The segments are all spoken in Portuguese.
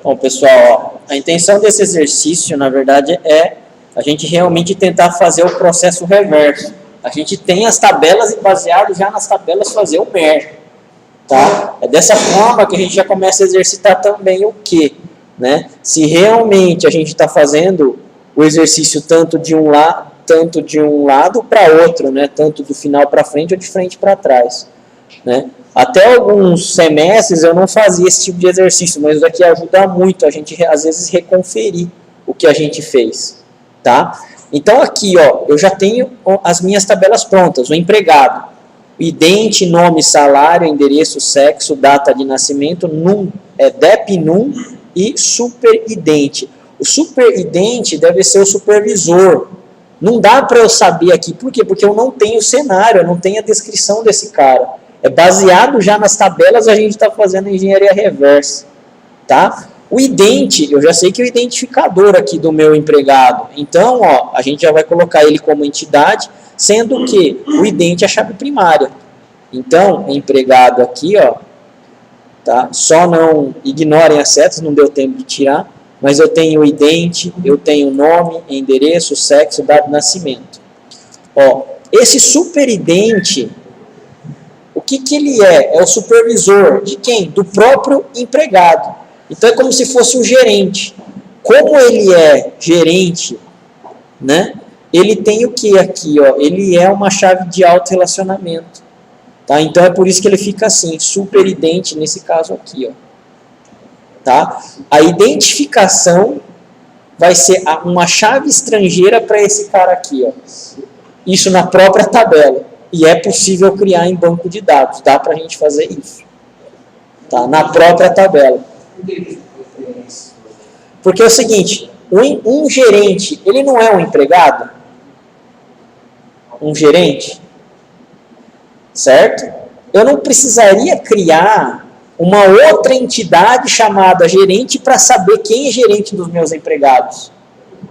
Bom, pessoal, ó, a intenção desse exercício, na verdade, é a gente realmente tentar fazer o processo reverso. A gente tem as tabelas e baseado já nas tabelas fazer o MER. Tá? É dessa forma que a gente já começa a exercitar também o quê? Né? Se realmente a gente está fazendo o exercício tanto de um lado para outro, né? Tanto do final para frente ou de frente para trás. Né? Até alguns semestres eu não fazia esse tipo de exercício, mas isso aqui ajuda muito a gente, às vezes, reconferir o que a gente fez. Tá? Então, aqui, ó, eu já tenho as minhas tabelas prontas. O empregado, idente, nome, salário, endereço, sexo, data de nascimento, num, DEP, NUM e superidente. O superidente deve ser o supervisor. Não dá para eu saber aqui. Por quê? Porque eu não tenho o cenário, eu não tenho a descrição desse cara. É baseado já nas tabelas, a gente está fazendo engenharia reversa. Tá? O idente, eu já sei que é o identificador aqui do meu empregado. Então, ó, a gente já vai colocar ele como entidade, sendo que o idente é a chave primária. Então, empregado aqui, ó, tá? Só não ignorem as setas, não deu tempo de tirar, mas eu tenho o idente, eu tenho o nome, endereço, sexo, data de nascimento. Ó, esse superidente, o que ele é? É o supervisor de quem? Do próprio empregado. Então é como se fosse um gerente. Como ele é gerente, né? Ele tem o que aqui, ó? Ele é uma chave de autorrelacionamento. Tá? Então é por isso que ele fica assim, superidente nesse caso aqui, ó. Tá? A identificação vai ser uma chave estrangeira para esse cara aqui, ó. Isso na própria tabela. E é possível criar em banco de dados. Dá para a gente fazer isso. Tá? Na própria tabela. Porque é o seguinte, um gerente, ele não é um empregado? Um gerente? Certo? Eu não precisaria criar uma outra entidade chamada gerente para saber quem é gerente dos meus empregados.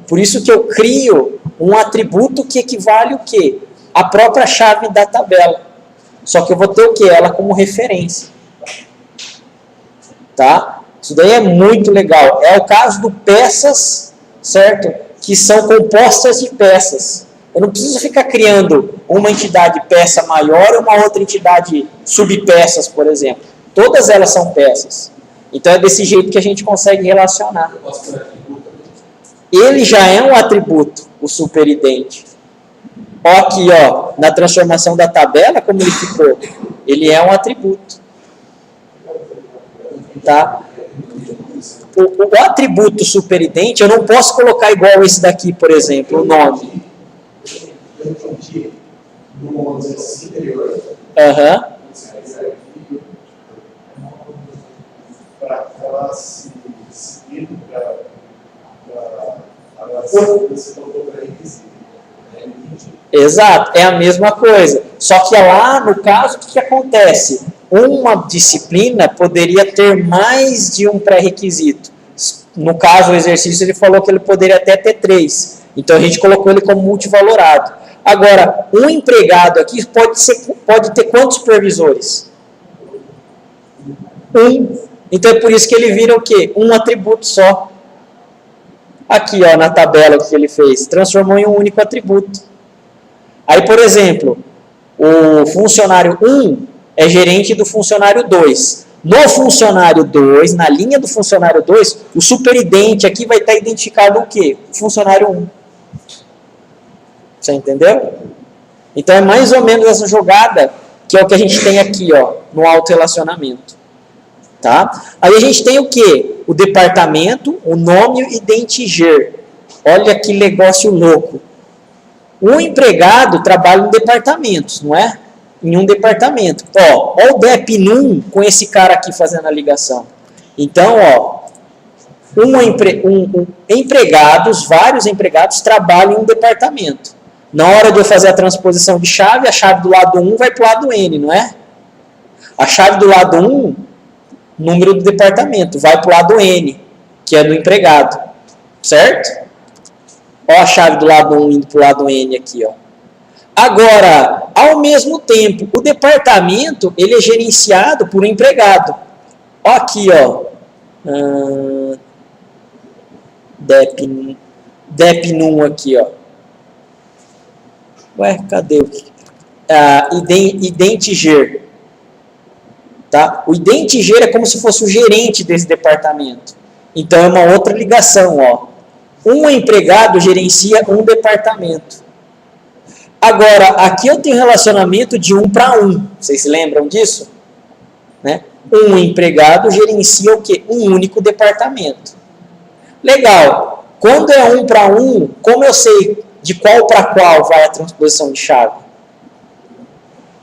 Por isso que eu crio um atributo que equivale o quê? A própria chave da tabela. Só que eu vou ter o quê? Ela como referência. Tá? Isso daí é muito legal. É o caso do peças, certo? Que são compostas de peças. Eu não preciso ficar criando uma entidade peça maior e uma outra entidade subpeças, por exemplo. Todas elas são peças. Então é desse jeito que a gente consegue relacionar. Ele já é um atributo, o superidente. Ó aqui, ó, na transformação da tabela, como ele ficou. Ele é um atributo. Tá? O atributo superidente, eu não posso colocar igual esse daqui, por exemplo, o nome. Aham. Exato, é a mesma coisa. Só que lá, no caso, o que acontece? Uma disciplina poderia ter mais de um pré-requisito. No caso, o exercício, ele falou que ele poderia até ter 3. Então, a gente colocou ele como multivalorado. Agora, um empregado aqui pode ter quantos supervisores? 1. Então, é por isso que ele vira o quê? Um atributo só. Aqui, ó, na tabela que ele fez, transformou em um único atributo. Aí, por exemplo, o funcionário 1 é gerente do funcionário 2. No funcionário 2, na linha do funcionário 2, o superidente aqui vai estar identificado o quê? O funcionário 1. Você entendeu? Então é mais ou menos essa jogada que é o que a gente tem aqui, ó, no autorrelacionamento. Tá? Aí a gente tem o quê? O departamento, o nome e identiger. Olha que negócio louco. O empregado trabalha em departamentos, não é? Em um departamento. Ó o DEP NUM com esse cara aqui fazendo a ligação. Então, ó, vários empregados trabalham em um departamento. Na hora de eu fazer a transposição de chave, a chave do lado 1 vai para o lado N, não é? A chave do lado 1, número do departamento, vai para o lado N, que é do empregado. Certo? Ó a chave do lado 1 indo para o lado N aqui, ó. Agora, ao mesmo tempo, o departamento, ele é gerenciado por um empregado. Ó aqui, ó. Dep num aqui, ó. Ué, cadê o identiger? Tá? O identiger é como se fosse o gerente desse departamento. Então, é uma outra ligação, ó. Um empregado gerencia um departamento. Agora, aqui eu tenho relacionamento de 1 para 1. Vocês se lembram disso? Né? Um empregado gerencia o quê? Um único departamento. Legal. Quando é 1 para 1, como eu sei de qual para qual vai a transposição de chave?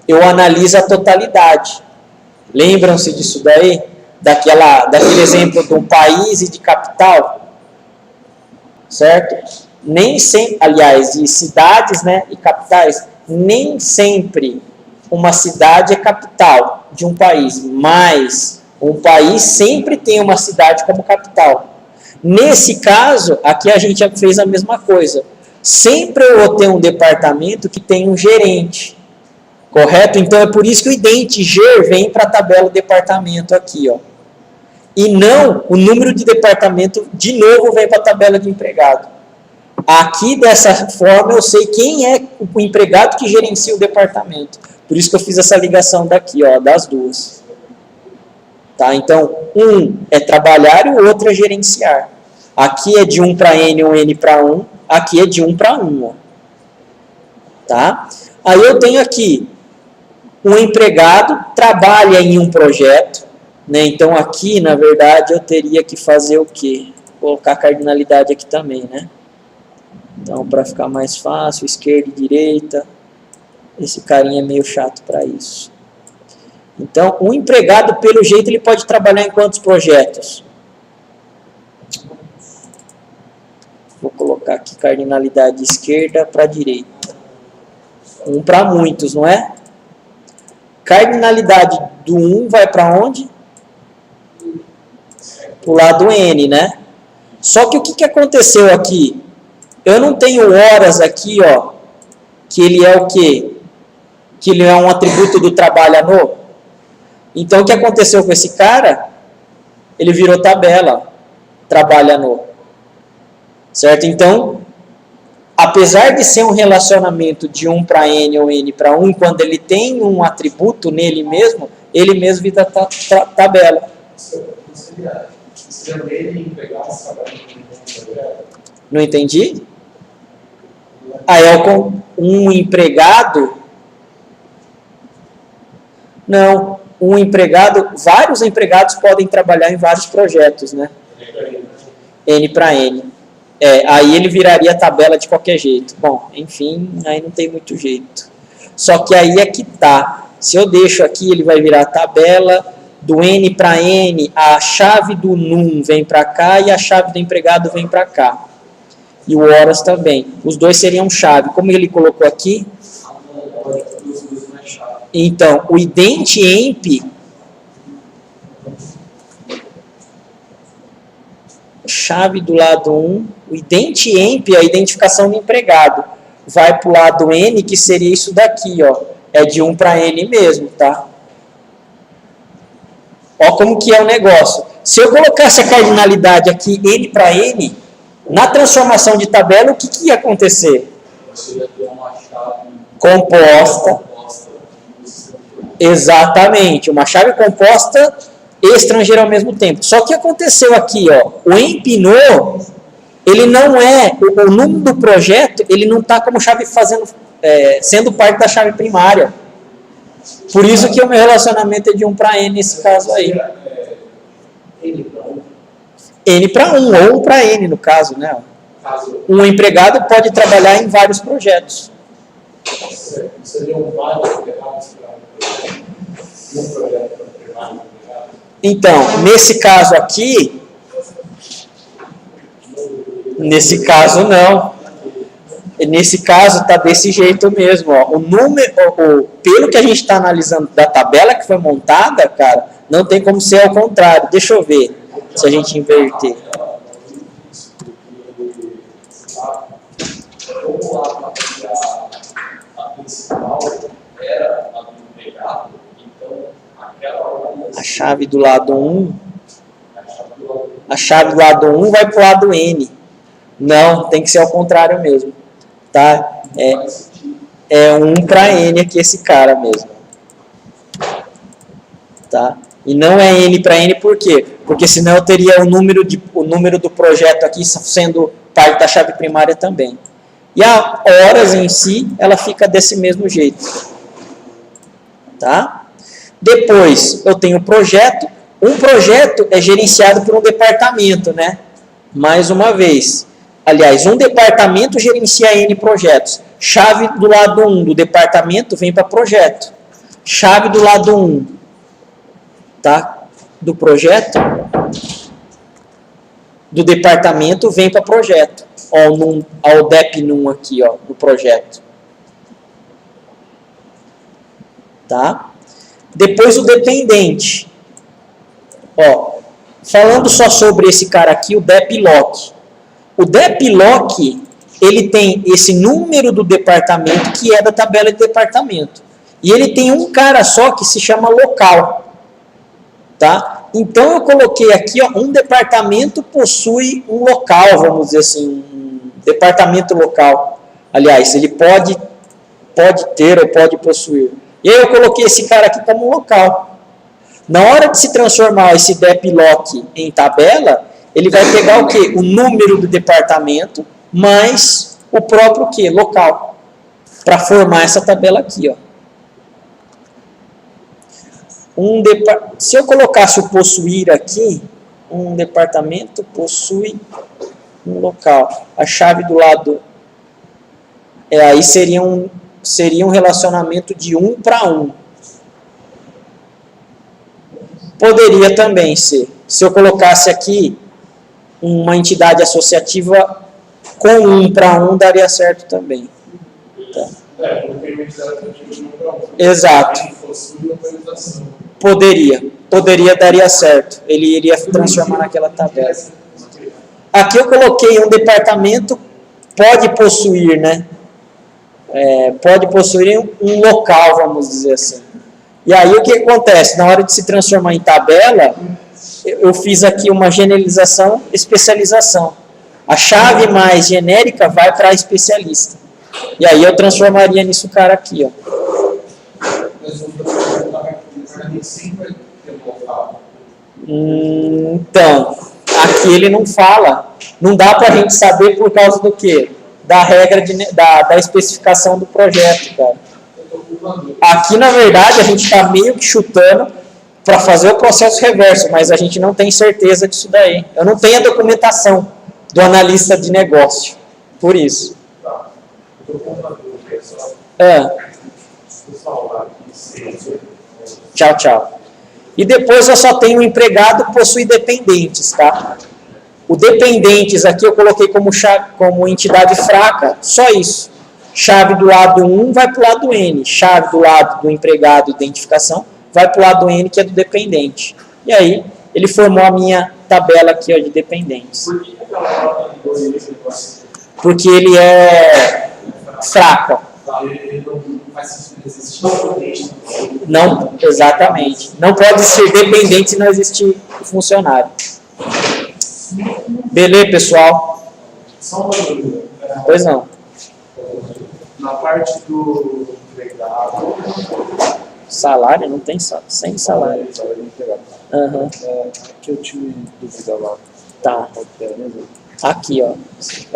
Eu analiso a totalidade. Lembram-se disso daí? Daquele exemplo de um país e de capital? Certo? Nem sempre, aliás, de cidades, né, e capitais, nem sempre uma cidade é capital de um país, mas um país sempre tem uma cidade como capital. Nesse caso, aqui a gente já fez a mesma coisa. Sempre eu vou ter um departamento que tem um gerente, correto? Então é por isso que o identiger vem para a tabela departamento aqui, ó. E não o número de departamento, de novo, vem para a tabela de empregado. Aqui, dessa forma, eu sei quem é o empregado que gerencia o departamento. Por isso que eu fiz essa ligação daqui, ó, das duas. Tá? Então, um é trabalhar e o outro é gerenciar. Aqui é de 1 para N, um N para 1. Aqui é de 1 para 1. Ó. Tá? Aí eu tenho aqui, um empregado trabalha em um projeto. Né? Então, aqui, na verdade, eu teria que fazer o quê? Vou colocar a cardinalidade aqui também, né? Então, para ficar mais fácil, esquerda e direita. Esse carinha é meio chato para isso. Então, um empregado, pelo jeito, ele pode trabalhar em quantos projetos? Vou colocar aqui cardinalidade esquerda para direita. Um para muitos, não é? Cardinalidade do 1 vai para onde? Para o lado N, né? Só que o que aconteceu aqui? Eu não tenho horas aqui, ó, que ele é o quê? Que ele é um atributo do trabalhador. Então, o que aconteceu com esse cara? Ele virou tabela, trabalhador. Certo? Então, apesar de ser um relacionamento de 1 para N ou N para 1, quando ele tem um atributo nele mesmo, ele mesmo vira tabela. Não entendi? Aí um empregado... Não, um empregado, vários empregados podem trabalhar em vários projetos, né? N para N. Aí ele viraria tabela de qualquer jeito. Bom, enfim, aí não tem muito jeito. Só que aí é que tá. Se eu deixo aqui, ele vai virar tabela do N para N, a chave do num vem para cá e a chave do empregado vem para cá. E o horas também. Os dois seriam chave. Como ele colocou aqui? Então, o ident-emp, chave do lado 1, o ident-emp é a identificação do empregado. Vai para o lado N, que seria isso daqui, ó. É de 1 para N mesmo, tá? Ó como que é o negócio. Se eu colocasse a cardinalidade aqui, N para N, na transformação de tabela, o que ia acontecer? Você ia ter uma chave composta. Exatamente, uma chave composta e estrangeira ao mesmo tempo. Só que aconteceu aqui, ó, o empinou, ele não é, o número do projeto, ele não está como chave sendo parte da chave primária. Por isso que o meu relacionamento é de 1 para N nesse caso aí. N para 1, ou 1 para N no caso, né? Um empregado pode trabalhar em vários projetos. Seriam vários empregados para um projeto primário? Então, nesse caso aqui, nesse caso não. Nesse caso está desse jeito mesmo. Ó. O número, pelo que a gente está analisando da tabela que foi montada, cara, não tem como ser ao contrário. Deixa eu ver se a gente inverter. A chave do lado 1 A chave do lado 1 vai para o lado N. Não, tem que ser ao contrário mesmo. Tá? É 1 para N aqui esse cara mesmo. Tá? E não é N para N por quê? Porque senão eu teria o número do projeto aqui sendo parte da chave primária também. E a horas em si, ela fica desse mesmo jeito. Tá? Depois, eu tenho o projeto. Um projeto é gerenciado por um departamento, né? Mais uma vez. Aliás, um departamento gerencia N projetos. Chave do lado 1 do departamento vem para projeto. Chave do lado 1, tá? Do projeto, do departamento vem para projeto. Ó, o DEP num aqui, ó, no projeto. Tá? Depois o dependente. Ó, falando só sobre esse cara aqui, o DEP-LOC. O DEP-LOC, ele tem esse número do departamento que é da tabela de departamento. E ele tem um cara só que se chama local. Tá? Então eu coloquei aqui, ó, um departamento possui um local, vamos dizer assim, um departamento local. Aliás, ele pode ter ou pode possuir. E aí eu coloquei esse cara aqui como local. Na hora de se transformar esse DEP-LOC em tabela, ele vai pegar o quê? O número do departamento mais o próprio quê? Local. Para formar essa tabela aqui, ó. Se eu colocasse o possuir aqui, um departamento possui um local. A chave do lado, aí seria um relacionamento de 1 para 1. Poderia também ser, se eu colocasse aqui uma entidade associativa com 1 para 1, daria certo também. Tá? Exato. Poderia, daria certo. Ele iria transformar naquela tabela. Aqui eu coloquei um departamento, pode possuir, né? Pode possuir um local, vamos dizer assim. E aí o que acontece? Na hora de se transformar em tabela, eu fiz aqui uma generalização, especialização. A chave mais genérica vai para especialista. E aí eu transformaria nisso o cara aqui, ó. Então, aqui ele não fala. Não dá para a gente saber por causa do quê? Da regra da especificação do projeto, cara. Aqui, na verdade, a gente está meio que chutando para fazer o processo reverso, mas a gente não tem certeza disso daí. Eu não tenho a documentação do analista de negócio, por isso. Tá. Eu estou com uma dúvida só. Tchau. E depois eu só tenho o empregado possui dependentes, tá? O dependentes aqui eu coloquei como entidade fraca, só isso. Chave do lado 1 vai para o lado N. Chave do lado do empregado, identificação, vai para o lado N, que é do dependente. E aí, ele formou a minha tabela aqui, ó, de dependentes. Por que aquela nota de 2 Porque ele é fraco. Ele não faz sentido existir dependente. Não, exatamente. Não pode ser dependente se não existir funcionário. Beleza, pessoal? Só uma dúvida. Pois não. Na parte do empregado. Salário? Não tem sem salário. Salário do empregado. Uhum. Aqui eu tive dúvida lá. Tá. Aqui, ó.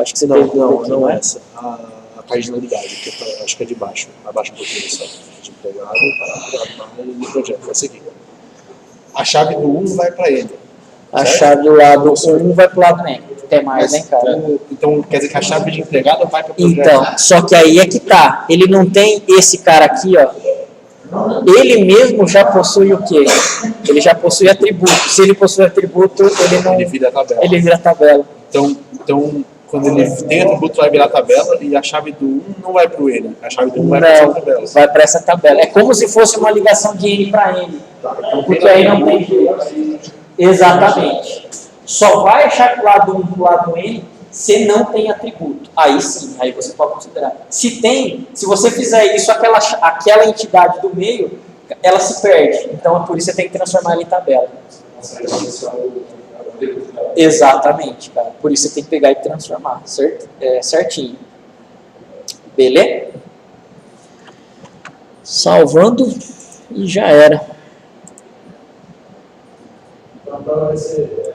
Acho que você Não, teve não né? essa. A cardinalidade, que acho que é de baixo. Abaixo um pouquinho só. De empregado, mais do projeto. Essa aqui. A chave do 1 vai para ele. A certo? chave do lado 1 vai pro lado N. Tem mais, né, cara? Então, quer dizer que a chave de empregado vai para o projeto. Então, só que aí é que tá. Ele não tem esse cara aqui, ó. Ele mesmo já possui o quê? Ele já possui atributo. Se ele possui atributo, ele não. Ele vira a tabela. Ele vira a tabela. Então, quando ele tem atributo, vai virar a tabela e a chave do 1 não vai para o N. A chave do 1 vai para essa tabela. Vai para essa tabela. É como se fosse uma ligação de N para N. Porque aí não tem jeito. Exatamente. Só vai a chave do lado 1 do lado N se não tem atributo. Aí sim, aí você pode considerar. Se tem, se você fizer isso, aquela entidade do meio, ela se perde. Então, por isso você tem que transformar ela em tabela. Exatamente, cara. Por isso você tem que pegar e transformar, certinho. Beleza? Salvando e já era. Então agora vai ser